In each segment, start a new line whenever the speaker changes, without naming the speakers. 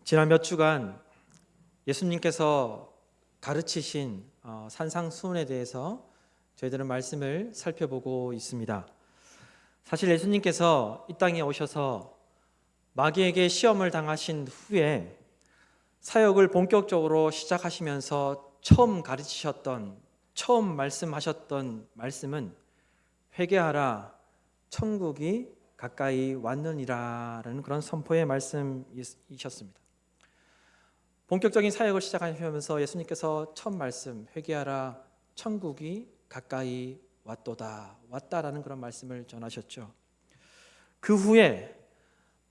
지난 몇 주간 예수님께서 가르치신 산상수훈에 대해서 저희들은 말씀을 살펴보고 있습니다. 사실 예수님께서 이 땅에 오셔서 마귀에게 시험을 당하신 후에 사역을 본격적으로 시작하시면서 처음 가르치셨던, 처음 말씀하셨던 말씀은 회개하라, 천국이 가까이 왔느니라라는 그런 선포의 말씀이셨습니다. 본격적인 사역을 시작하시면서 예수님께서 첫 말씀, 회개하라, 천국이 가까이 왔다라는 그런 말씀을 전하셨죠. 그 후에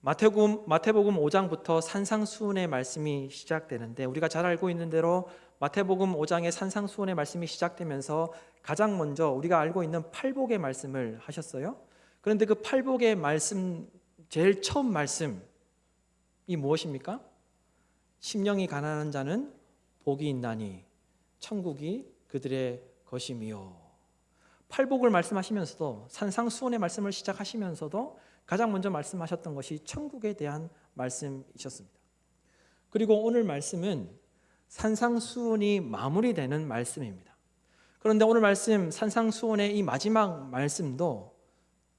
마태복음 5장부터 산상수훈의 말씀이 시작되는데, 우리가 잘 알고 있는 대로 마태복음 5장의 산상수훈의 말씀이 시작되면서 가장 먼저 우리가 알고 있는 팔복의 말씀을 하셨어요. 그런데 그 팔복의 말씀, 제일 처음 말씀이 무엇입니까? 심령이 가난한 자는 복이 있나니 천국이 그들의 것이미요. 팔복을 말씀하시면서도, 산상수훈의 말씀을 시작하시면서도 가장 먼저 말씀하셨던 것이 천국에 대한 말씀이셨습니다. 그리고 오늘 말씀은 산상수훈이 마무리되는 말씀입니다. 그런데 오늘 말씀, 산상수훈의 이 마지막 말씀도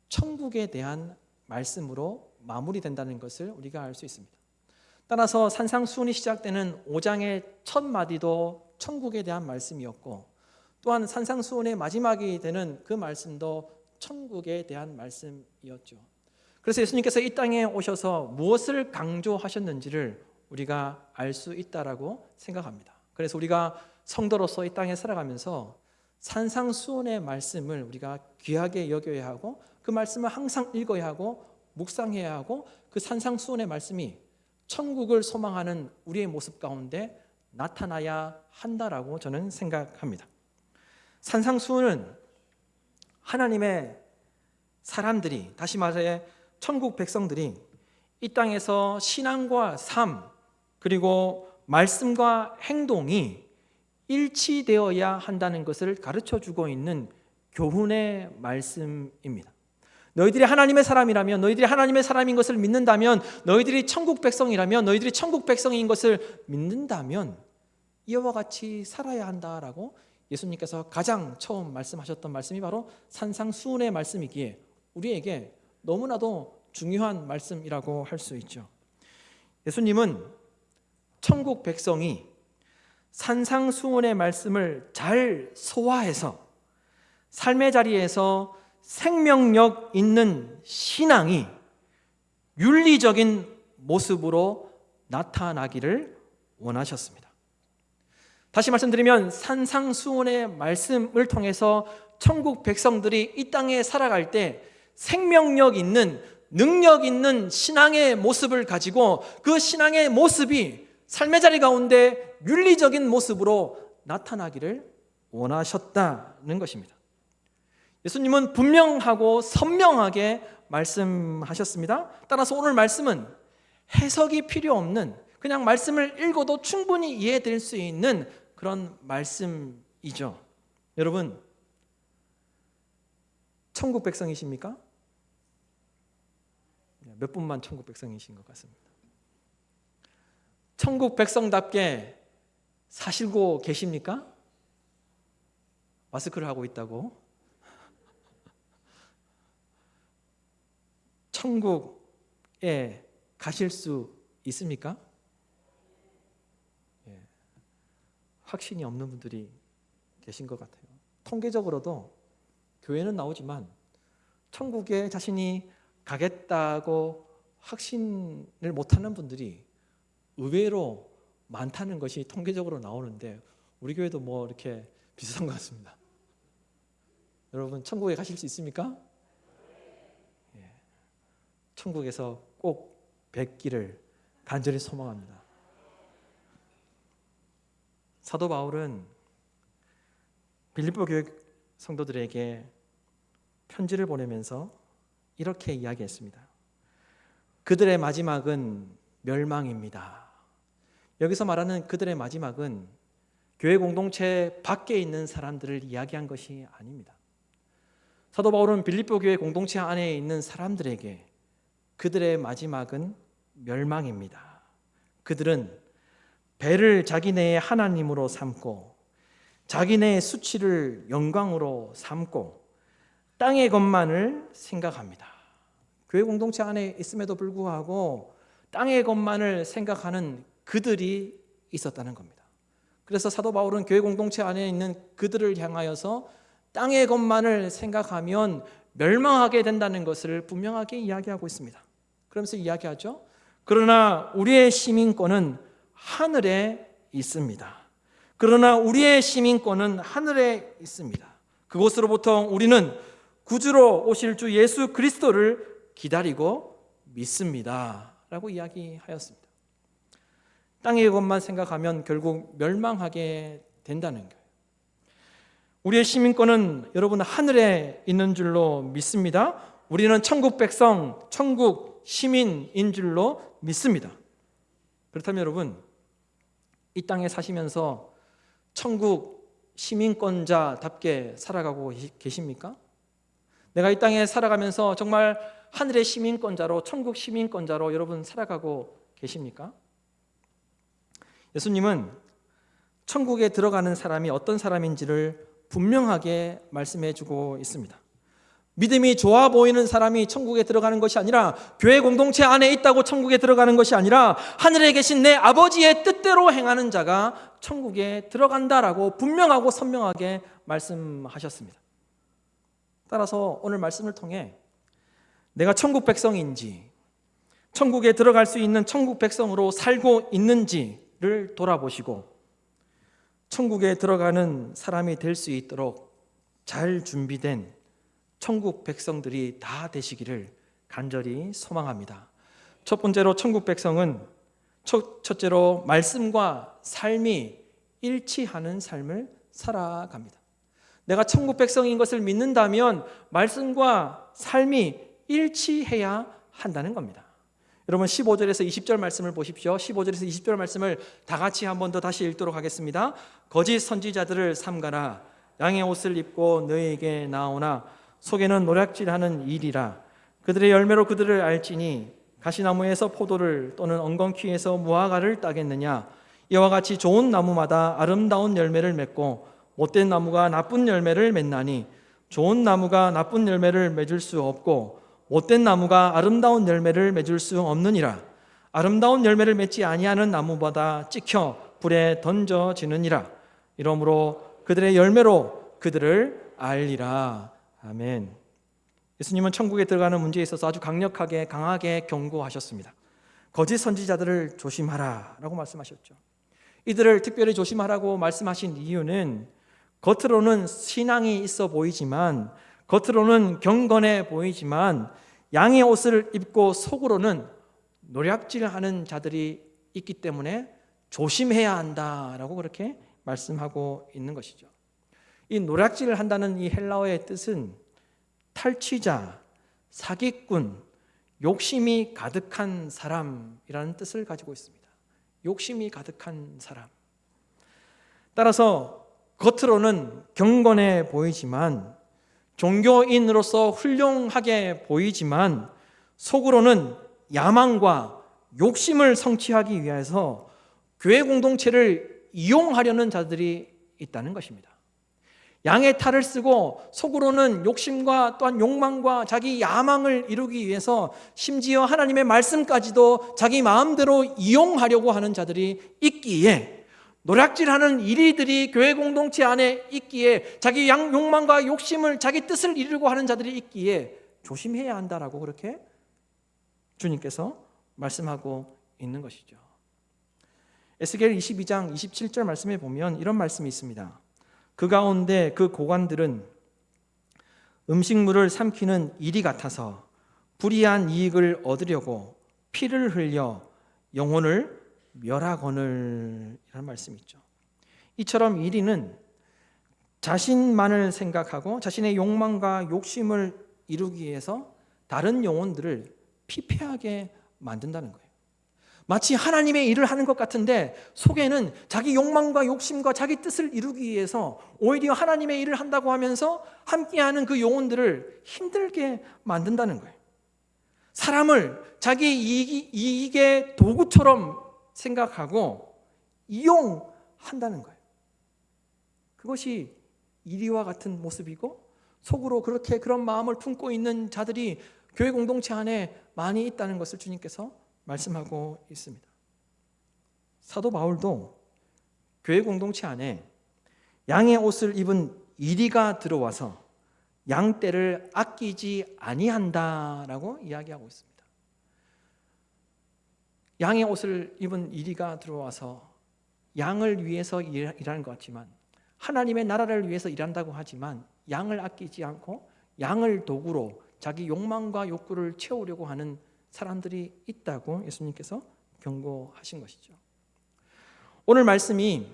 천국에 대한 말씀으로 마무리된다는 것을 우리가 알 수 있습니다. 따라서 산상수훈이 시작되는 5장의 첫 마디도 천국에 대한 말씀이었고, 또한 산상수훈의 마지막이 되는 그 말씀도 천국에 대한 말씀이었죠. 그래서 예수님께서 이 땅에 오셔서 무엇을 강조하셨는지를 우리가 알 수 있다라고 생각합니다. 그래서 우리가 성도로서 이 땅에 살아가면서 산상수훈의 말씀을 우리가 귀하게 여겨야 하고, 그 말씀을 항상 읽어야 하고 묵상해야 하고, 그 산상수훈의 말씀이 천국을 소망하는 우리의 모습 가운데 나타나야 한다라고 저는 생각합니다. 산상수훈은 하나님의 사람들이, 다시 말해 천국 백성들이 이 땅에서 신앙과 삶, 그리고 말씀과 행동이 일치되어야 한다는 것을 가르쳐주고 있는 교훈의 말씀입니다. 너희들이 하나님의 사람이라면, 너희들이 하나님의 사람인 것을 믿는다면, 너희들이 천국 백성이라면, 너희들이 천국 백성인 것을 믿는다면 이와 같이 살아야 한다라고 예수님께서 가장 처음 말씀하셨던 말씀이 바로 산상수훈의 말씀이기에 우리에게 너무나도 중요한 말씀이라고 할 수 있죠. 예수님은 천국 백성이 산상수훈의 말씀을 잘 소화해서 삶의 자리에서 생명력 있는 신앙이 윤리적인 모습으로 나타나기를 원하셨습니다. 다시 말씀드리면 산상수훈의 말씀을 통해서 천국 백성들이 이 땅에 살아갈 때 생명력 있는, 능력 있는 신앙의 모습을 가지고 그 신앙의 모습이 삶의 자리 가운데 윤리적인 모습으로 나타나기를 원하셨다는 것입니다. 예수님은 분명하고 선명하게 말씀하셨습니다. 따라서 오늘 말씀은 해석이 필요 없는, 그냥 말씀을 읽어도 충분히 이해될 수 있는 그런 말씀이죠. 여러분, 천국 백성이십니까? 몇 분만 천국 백성이신 것 같습니다. 천국 백성답게 사시고 계십니까? 마스크를 하고 있다고? 천국에 가실 수 있습니까? 확신이 없는 분들이 계신 것 같아요. 통계적으로도 교회는 나오지만 천국에 자신이 가겠다고 확신을 못하는 분들이 의외로 많다는 것이 통계적으로 나오는데, 우리 교회도 뭐 이렇게 비슷한 것 같습니다. 여러분, 천국에 가실 수 있습니까? 천국에서 꼭 뵙기를 간절히 소망합니다. 사도 바울은 빌립보 교회 성도들에게 편지를 보내면서 이렇게 이야기했습니다. 그들의 마지막은 멸망입니다. 여기서 말하는 그들의 마지막은 교회 공동체 밖에 있는 사람들을 이야기한 것이 아닙니다. 사도 바울은 빌립보 교회 공동체 안에 있는 사람들에게 그들의 마지막은 멸망입니다, 그들은 배를 자기네의 하나님으로 삼고 자기네의 수치를 영광으로 삼고 땅의 것만을 생각합니다. 교회 공동체 안에 있음에도 불구하고 땅의 것만을 생각하는 그들이 있었다는 겁니다. 그래서 사도 바울은 교회 공동체 안에 있는 그들을 향하여서 땅의 것만을 생각하면 멸망하게 된다는 것을 분명하게 이야기하고 있습니다. 그러면서 이야기하죠. 그러나 우리의 시민권은 하늘에 있습니다. 그러나 우리의 시민권은 하늘에 있습니다. 그곳으로부터 우리는 구주로 오실 주 예수 그리스도를 기다리고 믿습니다. 라고 이야기하였습니다. 땅의 것만 생각하면 결국 멸망하게 된다는 거예요. 우리의 시민권은 여러분 하늘에 있는 줄로 믿습니다. 우리는 천국 백성, 천국 시민인 줄로 믿습니다. 그렇다면 여러분, 이 땅에 사시면서 천국 시민권자답게 살아가고 계십니까? 내가 이 땅에 살아가면서 정말 하늘의 시민권자로, 천국 시민권자로 여러분 살아가고 계십니까? 예수님은 천국에 들어가는 사람이 어떤 사람인지를 분명하게 말씀해 주고 있습니다. 믿음이 좋아 보이는 사람이 천국에 들어가는 것이 아니라, 교회 공동체 안에 있다고 천국에 들어가는 것이 아니라, 하늘에 계신 내 아버지의 뜻대로 행하는 자가 천국에 들어간다라고 분명하고 선명하게 말씀하셨습니다. 따라서 오늘 말씀을 통해 내가 천국 백성인지, 천국에 들어갈 수 있는 천국 백성으로 살고 있는지를 돌아보시고 천국에 들어가는 사람이 될 수 있도록 잘 준비된 천국 백성들이 다 되시기를 간절히 소망합니다. 첫 번째로 천국 백성은 첫째로 말씀과 삶이 일치하는 삶을 살아갑니다. 내가 천국 백성인 것을 믿는다면 말씀과 삶이 일치해야 한다는 겁니다. 여러분 15절에서 20절 말씀을 보십시오. 15절에서 20절 말씀을 다 같이 한 번 더 다시 읽도록 하겠습니다. 거짓 선지자들을 삼가라. 양의 옷을 입고 너희에게 나오나 속에는 노략질하는 일이라. 그들의 열매로 그들을 알지니 가시나무에서 포도를 또는 엉겅퀴에서 무화과를 따겠느냐. 이와 같이 좋은 나무마다 아름다운 열매를 맺고 못된 나무가 나쁜 열매를 맺나니 좋은 나무가 나쁜 열매를 맺을 수 없고 못된 나무가 아름다운 열매를 맺을 수 없느니라. 아름다운 열매를 맺지 아니하는 나무보다 찍혀 불에 던져지느니라. 이러므로 그들의 열매로 그들을 알리라. 아멘. 예수님은 천국에 들어가는 문제에 있어서 아주 강하게 경고하셨습니다. 거짓 선지자들을 조심하라 라고 말씀하셨죠. 이들을 특별히 조심하라고 말씀하신 이유는 겉으로는 신앙이 있어 보이지만, 겉으로는 경건해 보이지만 양의 옷을 입고 속으로는 노략질하는 자들이 있기 때문에 조심해야 한다라고 그렇게 말씀하고 있는 것이죠. 이 노략질을 한다는 이 헬라어의 뜻은 탈취자, 사기꾼, 욕심이 가득한 사람이라는 뜻을 가지고 있습니다. 욕심이 가득한 사람. 따라서 겉으로는 경건해 보이지만, 종교인으로서 훌륭하게 보이지만 속으로는 야망과 욕심을 성취하기 위해서 교회 공동체를 이용하려는 자들이 있다는 것입니다. 양의 탈을 쓰고 속으로는 욕심과 또한 욕망과 자기 야망을 이루기 위해서 심지어 하나님의 말씀까지도 자기 마음대로 이용하려고 하는 자들이 있기에, 노략질하는 이리들이 교회 공동체 안에 있기에, 자기 욕망과 욕심을, 자기 뜻을 이루려고 하는 자들이 있기에 조심해야 한다라고 그렇게 주님께서 말씀하고 있는 것이죠. 에스겔 22장 27절 말씀에 보면 이런 말씀이 있습니다. 그 가운데 그 고관들은 음식물을 삼키는 이리 같아서 불이한 이익을 얻으려고 피를 흘려 영혼을 멸하거늘, 이라는 말씀이 있죠. 이처럼 이리는 자신만을 생각하고 자신의 욕망과 욕심을 이루기 위해서 다른 영혼들을 피폐하게 만든다는 거예요. 마치 하나님의 일을 하는 것 같은데 속에는 자기 욕망과 욕심과 자기 뜻을 이루기 위해서 오히려 하나님의 일을 한다고 하면서 함께하는 그 영혼들을 힘들게 만든다는 거예요. 사람을 자기 이익의 도구처럼 생각하고 이용한다는 거예요. 그것이 이리와 같은 모습이고 속으로 그렇게 그런 마음을 품고 있는 자들이 교회 공동체 안에 많이 있다는 것을 주님께서 말씀하고 있습니다. 사도 바울도 교회 공동체 안에 양의 옷을 입은 이리가 들어와서 양떼를 아끼지 아니한다라고 이야기하고 있습니다. 양의 옷을 입은 이리가 들어와서 양을 위해서 일하는 것 같지만 하나님의 나라를 위해서 일한다고 하지만 양을 아끼지 않고 양을 도구로 자기 욕망과 욕구를 채우려고 하는 사람들이 있다고 예수님께서 경고하신 것이죠. 오늘 말씀이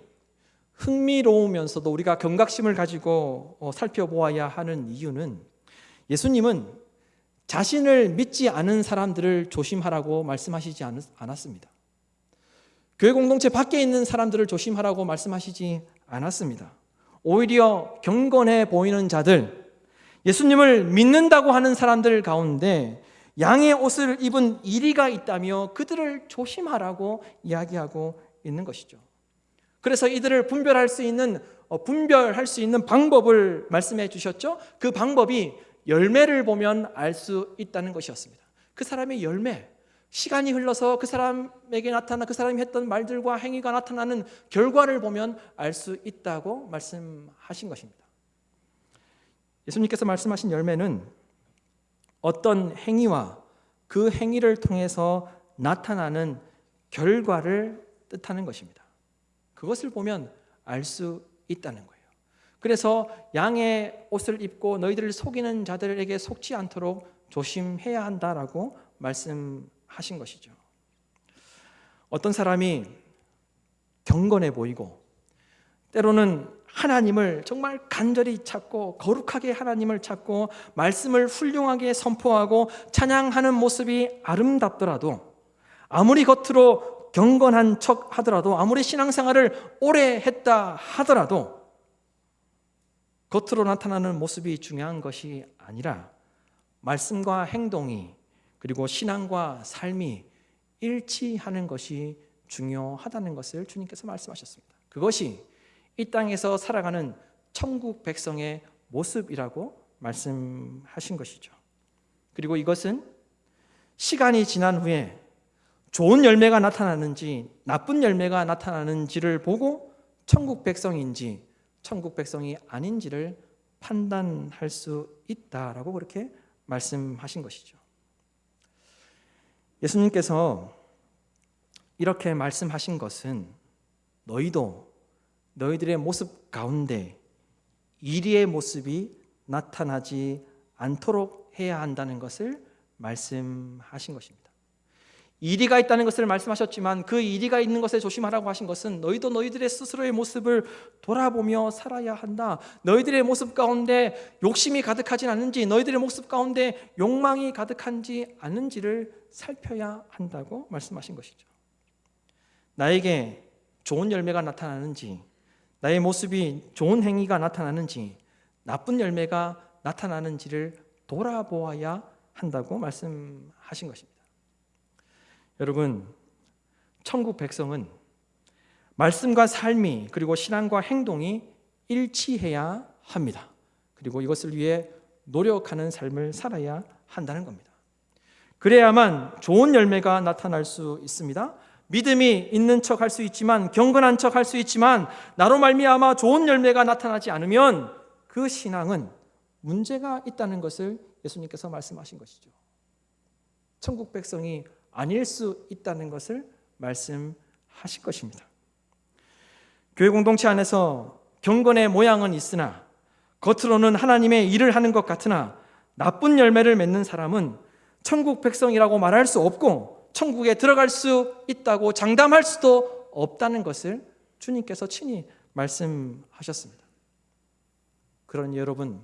흥미로우면서도 우리가 경각심을 가지고 살펴보아야 하는 이유는 예수님은 자신을 믿지 않은 사람들을 조심하라고 말씀하시지 않았습니다. 교회 공동체 밖에 있는 사람들을 조심하라고 말씀하시지 않았습니다. 오히려 경건해 보이는 자들, 예수님을 믿는다고 하는 사람들 가운데 양의 옷을 입은 이리가 있다며 그들을 조심하라고 이야기하고 있는 것이죠. 그래서 이들을 분별할 수 있는 방법을 말씀해 주셨죠. 그 방법이 열매를 보면 알 수 있다는 것이었습니다. 그 사람의 열매, 시간이 흘러서 그 사람에게 나타나 그 사람이 했던 말들과 행위가 나타나는 결과를 보면 알 수 있다고 말씀하신 것입니다. 예수님께서 말씀하신 열매는 어떤 행위와 그 행위를 통해서 나타나는 결과를 뜻하는 것입니다. 그것을 보면 알 수 있다는 거예요. 그래서 양의 옷을 입고 너희들을 속이는 자들에게 속지 않도록 조심해야 한다라고 말씀하신 것이죠. 어떤 사람이 경건해 보이고 때로는 하나님을 정말 간절히 찾고 거룩하게 하나님을 찾고 말씀을 훌륭하게 선포하고 찬양하는 모습이 아름답더라도 아무리 겉으로 경건한 척 하더라도 아무리 신앙생활을 오래 했다 하더라도 겉으로 나타나는 모습이 중요한 것이 아니라 말씀과 행동이 그리고 신앙과 삶이 일치하는 것이 중요하다는 것을 주님께서 말씀하셨습니다. 그것이 이 땅에서 살아가는 천국 백성의 모습이라고 말씀하신 것이죠. 그리고 이것은 시간이 지난 후에 좋은 열매가 나타나는지 나쁜 열매가 나타나는지를 보고 천국 백성인지 천국 백성이 아닌지를 판단할 수 있다라고 그렇게 말씀하신 것이죠. 예수님께서 이렇게 말씀하신 것은 너희도 너희들의 모습 가운데 이리의 모습이 나타나지 않도록 해야 한다는 것을 말씀하신 것입니다. 이리가 있다는 것을 말씀하셨지만 그 이리가 있는 것에 조심하라고 하신 것은 너희도 너희들의 스스로의 모습을 돌아보며 살아야 한다. 너희들의 모습 가운데 욕심이 가득하진 않은지 너희들의 모습 가운데 욕망이 가득한지 않은지를 살펴야 한다고 말씀하신 것이죠. 나에게 좋은 열매가 나타나는지 나의 모습이 좋은 행위가 나타나는지 나쁜 열매가 나타나는지를 돌아보아야 한다고 말씀하신 것입니다. 여러분, 천국 백성은 말씀과 삶이 그리고 신앙과 행동이 일치해야 합니다. 그리고 이것을 위해 노력하는 삶을 살아야 한다는 겁니다. 그래야만 좋은 열매가 나타날 수 있습니다. 믿음이 있는 척 할 수 있지만 경건한 척 할 수 있지만 나로 말미암아 좋은 열매가 나타나지 않으면 그 신앙은 문제가 있다는 것을 예수님께서 말씀하신 것이죠. 천국 백성이 아닐 수 있다는 것을 말씀하실 것입니다. 교회 공동체 안에서 경건의 모양은 있으나 겉으로는 하나님의 일을 하는 것 같으나 나쁜 열매를 맺는 사람은 천국 백성이라고 말할 수 없고 천국에 들어갈 수 있다고 장담할 수도 없다는 것을 주님께서 친히 말씀하셨습니다. 그러니 여러분,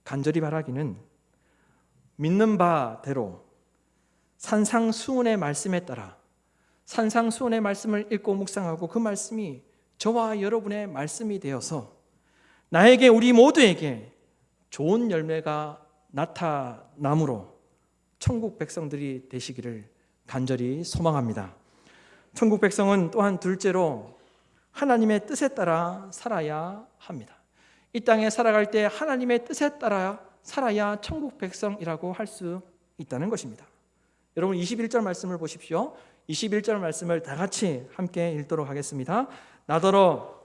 간절히 바라기는 믿는 바대로 산상수훈의 말씀에 따라 산상수훈의 말씀을 읽고 묵상하고 그 말씀이 저와 여러분의 말씀이 되어서 나에게 우리 모두에게 좋은 열매가 나타남으로 천국 백성들이 되시기를 간절히 소망합니다. 천국 백성은 또한 둘째로 하나님의 뜻에 따라 살아야 합니다. 이 땅에 살아갈 때 하나님의 뜻에 따라 살아야 천국 백성이라고 할 수 있다는 것입니다. 여러분 21절 말씀을 보십시오. 21절 말씀을 다 같이 함께 읽도록 하겠습니다. 나더러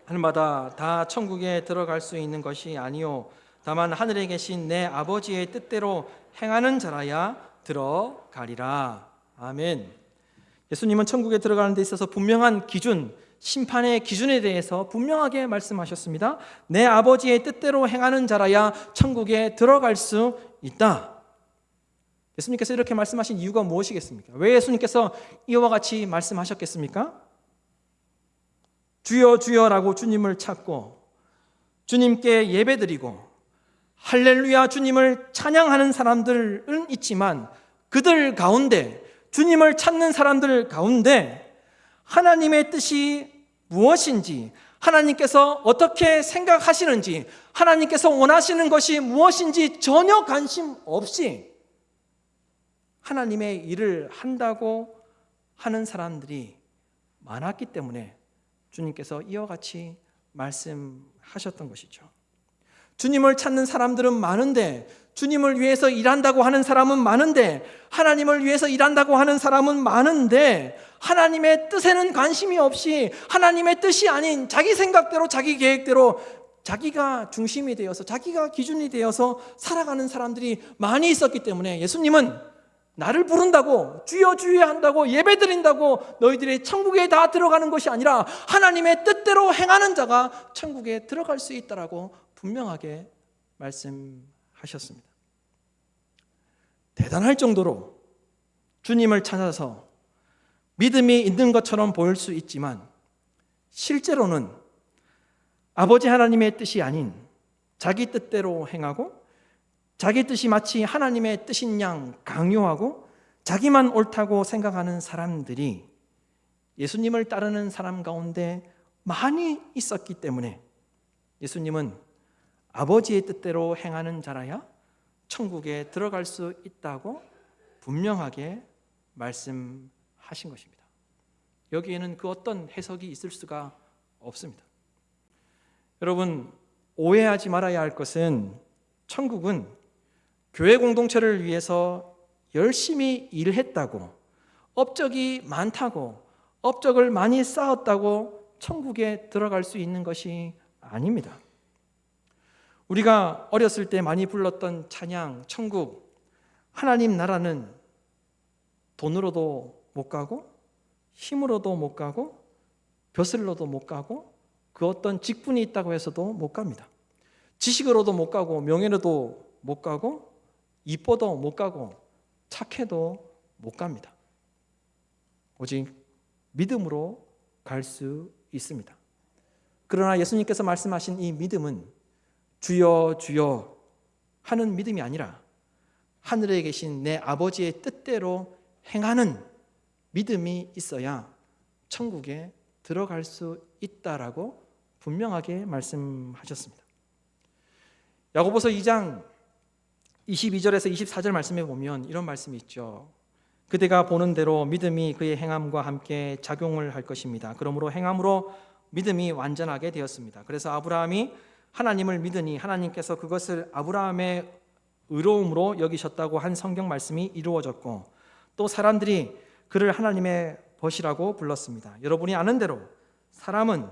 하늘마다 다 천국에 들어갈 수 있는 것이 아니요 다만 하늘에 계신 내 아버지의 뜻대로 행하는 자라야 들어가리라. 아멘. 예수님은 천국에 들어가는 데 있어서 분명한 기준, 심판의 기준에 대해서 분명하게 말씀하셨습니다. 내 아버지의 뜻대로 행하는 자라야 천국에 들어갈 수 있다. 예수님께서 이렇게 말씀하신 이유가 무엇이겠습니까? 왜 예수님께서 이와 같이 말씀하셨겠습니까? 주여 주여라고 주님을 찾고 주님께 예배드리고 할렐루야 주님을 찬양하는 사람들은 있지만 그들 가운데, 주님을 찾는 사람들 가운데 하나님의 뜻이 무엇인지, 하나님께서 어떻게 생각하시는지, 하나님께서 원하시는 것이 무엇인지 전혀 관심 없이 하나님의 일을 한다고 하는 사람들이 많았기 때문에 주님께서 이와 같이 말씀하셨던 것이죠. 주님을 찾는 사람들은 많은데, 주님을 위해서 일한다고 하는 사람은 많은데, 하나님을 위해서 일한다고 하는 사람은 많은데 하나님의 뜻에는 관심이 없이 하나님의 뜻이 아닌 자기 생각대로, 자기 계획대로, 자기가 중심이 되어서, 자기가 기준이 되어서 살아가는 사람들이 많이 있었기 때문에 예수님은 나를 부른다고, 주여 주여 한다고, 예배드린다고 너희들이 천국에 다 들어가는 것이 아니라 하나님의 뜻대로 행하는 자가 천국에 들어갈 수 있다라고 분명하게 말씀하셨습니다. 대단할 정도로 주님을 찾아서 믿음이 있는 것처럼 보일 수 있지만 실제로는 아버지 하나님의 뜻이 아닌 자기 뜻대로 행하고 자기 뜻이 마치 하나님의 뜻인 양 강요하고 자기만 옳다고 생각하는 사람들이 예수님을 따르는 사람 가운데 많이 있었기 때문에 예수님은 아버지의 뜻대로 행하는 자라야 천국에 들어갈 수 있다고 분명하게 말씀하신 것입니다. 여기에는 그 어떤 해석이 있을 수가 없습니다. 여러분, 오해하지 말아야 할 것은 천국은 교회 공동체를 위해서 열심히 일했다고, 업적이 많다고, 업적을 많이 쌓았다고 천국에 들어갈 수 있는 것이 아닙니다. 우리가 어렸을 때 많이 불렀던 찬양, 천국, 하나님 나라는 돈으로도 못 가고 힘으로도 못 가고 벼슬로도 못 가고 그 어떤 직분이 있다고 해서도 못 갑니다. 지식으로도 못 가고 명예로도 못 가고 이뻐도 못 가고 착해도 못 갑니다. 오직 믿음으로 갈 수 있습니다. 그러나 예수님께서 말씀하신 이 믿음은 주여 주여 하는 믿음이 아니라 하늘에 계신 내 아버지의 뜻대로 행하는 믿음이 있어야 천국에 들어갈 수 있다라고 분명하게 말씀하셨습니다. 야고보서 2장 22절에서 24절 말씀에 보면 이런 말씀이 있죠. 그대가 보는 대로 믿음이 그의 행함과 함께 작용을 할 것입니다. 그러므로 행함으로 믿음이 완전하게 되었습니다. 그래서 아브라함이 하나님을 믿으니 하나님께서 그것을 아브라함의 의로움으로 여기셨다고 한 성경 말씀이 이루어졌고, 또 사람들이 그를 하나님의 벗이라고 불렀습니다. 여러분이 아는 대로 사람은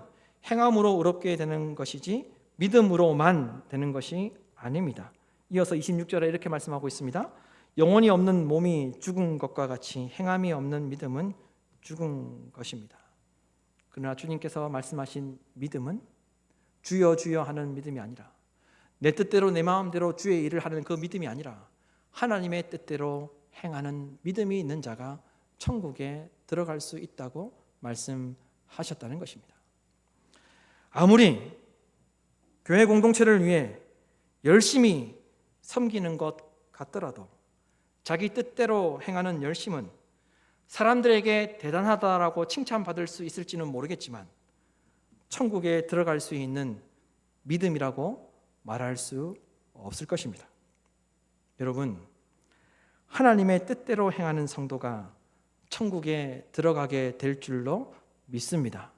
행함으로 의롭게 되는 것이지 믿음으로만 되는 것이 아닙니다. 이어서 26절에 이렇게 말씀하고 있습니다. 영혼이 없는 몸이 죽은 것과 같이 행함이 없는 믿음은 죽은 것입니다. 그러나 주님께서 말씀하신 믿음은 주여 주여 하는 믿음이 아니라, 내 뜻대로 내 마음대로 주의 일을 하는 그 믿음이 아니라 하나님의 뜻대로 행하는 믿음이 있는 자가 천국에 들어갈 수 있다고 말씀하셨다는 것입니다. 아무리 교회 공동체를 위해 열심히 섬기는 것 같더라도 자기 뜻대로 행하는 열심은 사람들에게 대단하다라고 칭찬받을 수 있을지는 모르겠지만 천국에 들어갈 수 있는 믿음이라고 말할 수 없을 것입니다. 여러분, 하나님의 뜻대로 행하는 성도가 천국에 들어가게 될 줄로 믿습니다.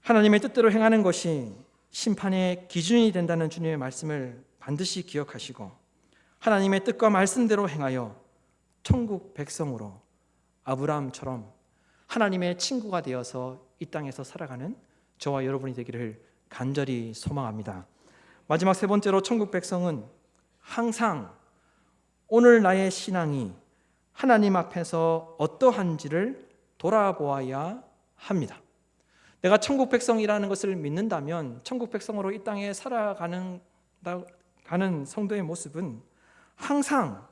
하나님의 뜻대로 행하는 것이 심판의 기준이 된다는 주님의 말씀을 반드시 기억하시고 하나님의 뜻과 말씀대로 행하여 천국 백성으로 아브라함처럼 하나님의 친구가 되어서 이 땅에서 살아가는 저와 여러분이 되기를 간절히 소망합니다. 마지막 세 번째로 천국 백성은 항상 오늘 나의 신앙이 하나님 앞에서 어떠한지를 돌아보아야 합니다. 내가 천국 백성이라는 것을 믿는다면 천국 백성으로 이 땅에 살아가는 성도의 모습은 항상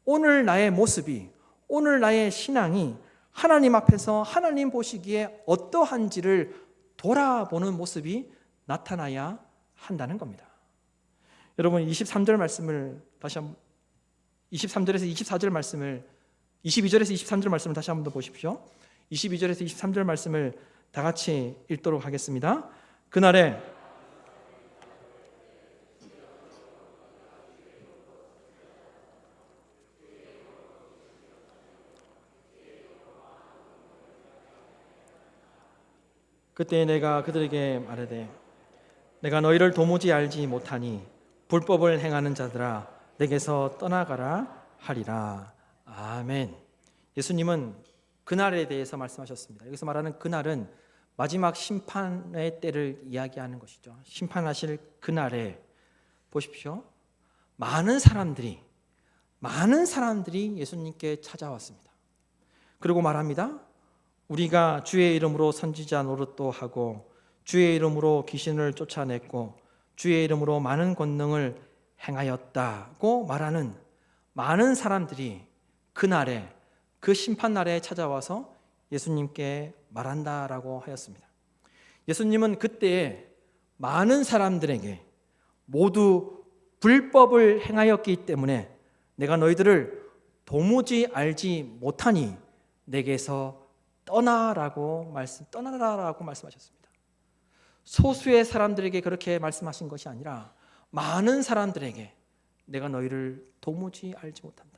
오늘 나의 모습이, 오늘 나의 신앙이 하나님 앞에서 하나님 보시기에 어떠한지를 돌아보는 모습이 나타나야 한다는 겁니다. 여러분 23절 말씀을 다시 한번 23절에서 24절 말씀을 22절에서 23절 말씀을 다시 한번 더 보십시오. 22절에서 23절 말씀을 다 같이 읽도록 하겠습니다. 그날에 그때 내가 그들에게 말하되 내가 너희를 도무지 알지 못하니 불법을 행하는 자들아 내게서 떠나가라 하리라. 아멘. 예수님은 그날에 대해서 말씀하셨습니다. 여기서 말하는 그날은 마지막 심판의 때를 이야기하는 것이죠. 심판하실 그날에 보십시오. 많은 사람들이 예수님께 찾아왔습니다. 그리고 말합니다. 우리가 주의 이름으로 선지자 노릇도 하고 주의 이름으로 귀신을 쫓아냈고 주의 이름으로 많은 권능을 행하였다고 말하는 많은 사람들이 그날에 그 심판날에 찾아와서 예수님께 말한다라고 하였습니다. 예수님은 그때에 많은 사람들에게 모두 불법을 행하였기 때문에 내가 너희들을 도무지 알지 못하니 내게서 떠나라고 말씀하셨습니다. 소수의 사람들에게 그렇게 말씀하신 것이 아니라 많은 사람들에게 내가 너희를 도무지 알지 못한다.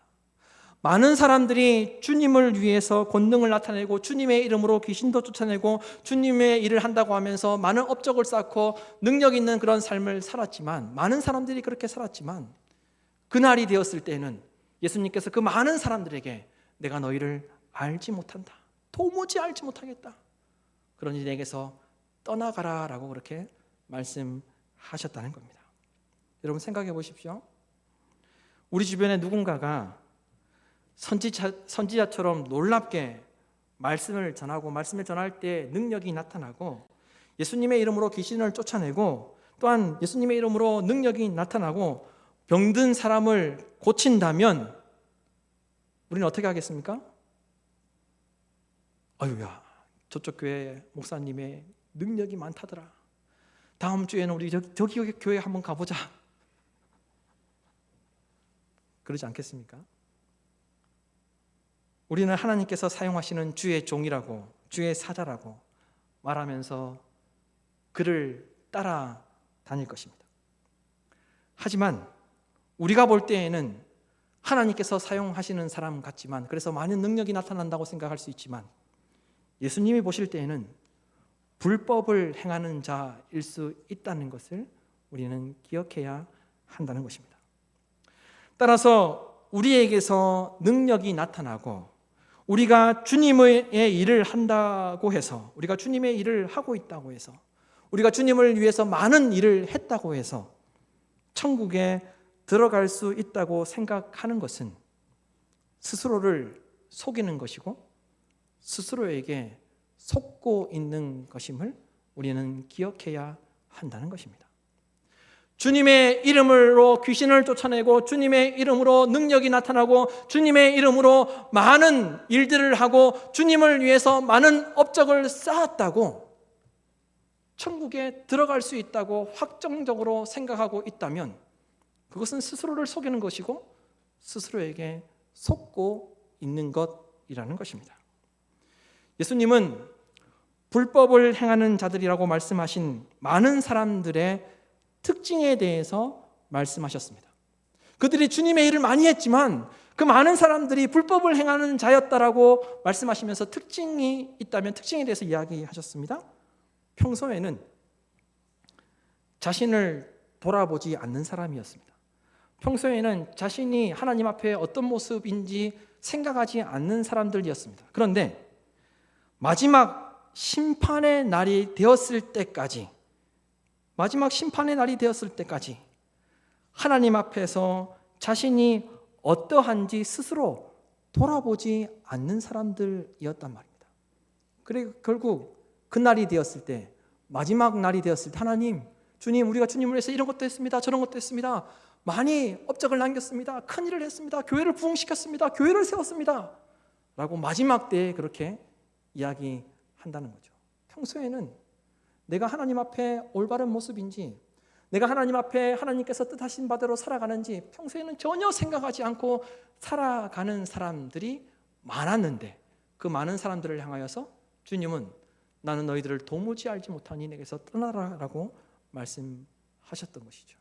많은 사람들이 주님을 위해서 권능을 나타내고 주님의 이름으로 귀신도 쫓아내고 주님의 일을 한다고 하면서 많은 업적을 쌓고 능력 있는 그런 삶을 살았지만 많은 사람들이 그렇게 살았지만 그날이 되었을 때는 예수님께서 그 많은 사람들에게 내가 너희를 알지 못한다. 도무지 알지 못하겠다. 그러니 내게서 떠나가라 라고 그렇게 말씀하셨다는 겁니다. 여러분 생각해 보십시오. 우리 주변에 누군가가 선지자처럼 놀랍게 말씀을 전하고 말씀을 전할 때 능력이 나타나고 예수님의 이름으로 귀신을 쫓아내고 또한 예수님의 이름으로 능력이 나타나고 병든 사람을 고친다면 우리는 어떻게 하겠습니까? 아유야, 저쪽 교회 목사님의 능력이 많다더라. 다음 주에는 우리 저기 교회 한번 가보자. 그러지 않겠습니까? 우리는 하나님께서 사용하시는 주의 종이라고, 주의 사자라고 말하면서 그를 따라 다닐 것입니다. 하지만 우리가 볼 때에는 하나님께서 사용하시는 사람 같지만, 그래서 많은 능력이 나타난다고 생각할 수 있지만 예수님이 보실 때에는 불법을 행하는 자일 수 있다는 것을 우리는 기억해야 한다는 것입니다. 따라서 우리에게서 능력이 나타나고 우리가 주님의 일을 한다고 해서, 우리가 주님의 일을 하고 있다고 해서, 우리가 주님을 위해서 많은 일을 했다고 해서 천국에 들어갈 수 있다고 생각하는 것은 스스로를 속이는 것이고 스스로에게 속고 있는 것임을 우리는 기억해야 한다는 것입니다. 주님의 이름으로 귀신을 쫓아내고 주님의 이름으로 능력이 나타나고 주님의 이름으로 많은 일들을 하고 주님을 위해서 많은 업적을 쌓았다고 천국에 들어갈 수 있다고 확정적으로 생각하고 있다면 그것은 스스로를 속이는 것이고 스스로에게 속고 있는 것이라는 것입니다. 예수님은 불법을 행하는 자들이라고 말씀하신 많은 사람들의 특징에 대해서 말씀하셨습니다. 그들이 주님의 일을 많이 했지만 그 많은 사람들이 불법을 행하는 자였다라고 말씀하시면서 특징이 있다면 특징에 대해서 이야기하셨습니다. 평소에는 자신을 돌아보지 않는 사람이었습니다. 평소에는 자신이 하나님 앞에 어떤 모습인지 생각하지 않는 사람들이었습니다. 그런데 마지막 심판의 날이 되었을 때까지 하나님 앞에서 자신이 어떠한지 스스로 돌아보지 않는 사람들이었단 말입니다. 그리고 결국 그 날이 되었을 때, 마지막 날이 되었을 때, 하나님, 주님, 우리가 주님을 위해서 이런 것도 했습니다, 저런 것도 했습니다, 많이 업적을 남겼습니다, 큰 일을 했습니다, 교회를 부흥시켰습니다, 교회를 세웠습니다 라고 마지막 때에 그렇게 이야기한다는 거죠. 평소에는 내가 하나님 앞에 올바른 모습인지, 내가 하나님 앞에 하나님께서 뜻하신 바대로 살아가는지 평소에는 전혀 생각하지 않고 살아가는 사람들이 많았는데, 그 많은 사람들을 향하여서 주님은 나는 너희들을 도무지 알지 못하니 내게서 떠나라라고 말씀하셨던 것이죠.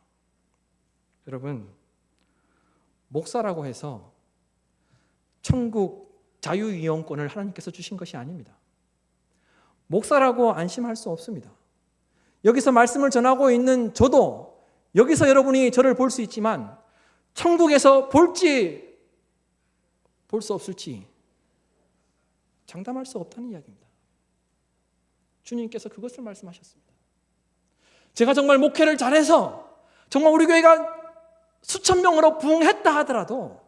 여러분, 목사라고 해서 천국 자유이용권을 하나님께서 주신 것이 아닙니다. 목사라고 안심할 수 없습니다. 여기서 말씀을 전하고 있는 저도 여기서 여러분이 저를 볼 수 있지만 천국에서 볼 수 없을지 장담할 수 없다는 이야기입니다. 주님께서 그것을 말씀하셨습니다. 제가 정말 목회를 잘해서 정말 우리 교회가 수천 명으로 부흥했다 하더라도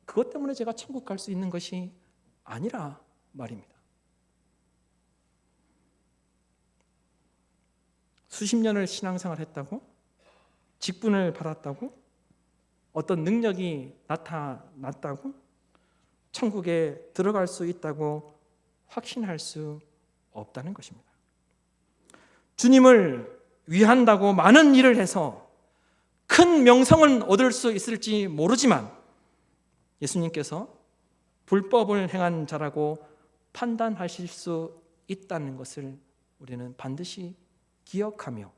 그것 때문에 제가 천국 갈 수 있는 것이 아니라 말입니다. 수십 년을 신앙생활 했다고, 직분을 받았다고, 어떤 능력이 나타났다고 천국에 들어갈 수 있다고 확신할 수 없다는 것입니다. 주님을 위한다고 많은 일을 해서 큰 명성은 얻을 수 있을지 모르지만 예수님께서 불법을 행한 자라고 판단하실 수 있다는 것을 우리는 반드시 기억하며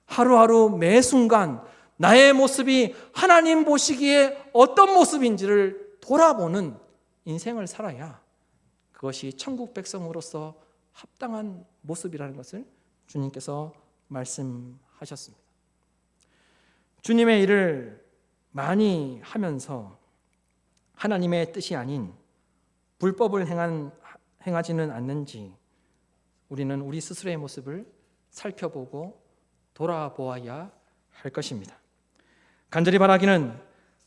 하루하루 매 순간 나의 모습이 하나님 보시기에 어떤 모습인지를 돌아보는 인생을 살아야 그것이 천국 백성으로서 합당한 모습이라는 것을 주님께서 말씀하셨습니다. 주님의 일을 많이 하면서 하나님의 뜻이 아닌 불법을 행하지는 않는지 우리는 우리 스스로의 모습을 살펴보고 돌아보아야 할 것입니다. 간절히 바라기는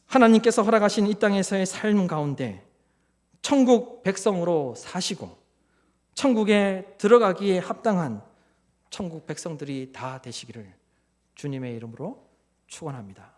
하나님께서 허락하신 이 땅에서의 삶 가운데 천국 백성으로 사시고 천국에 들어가기에 합당한 천국 백성들이 다 되시기를 주님의 이름으로 축원합니다.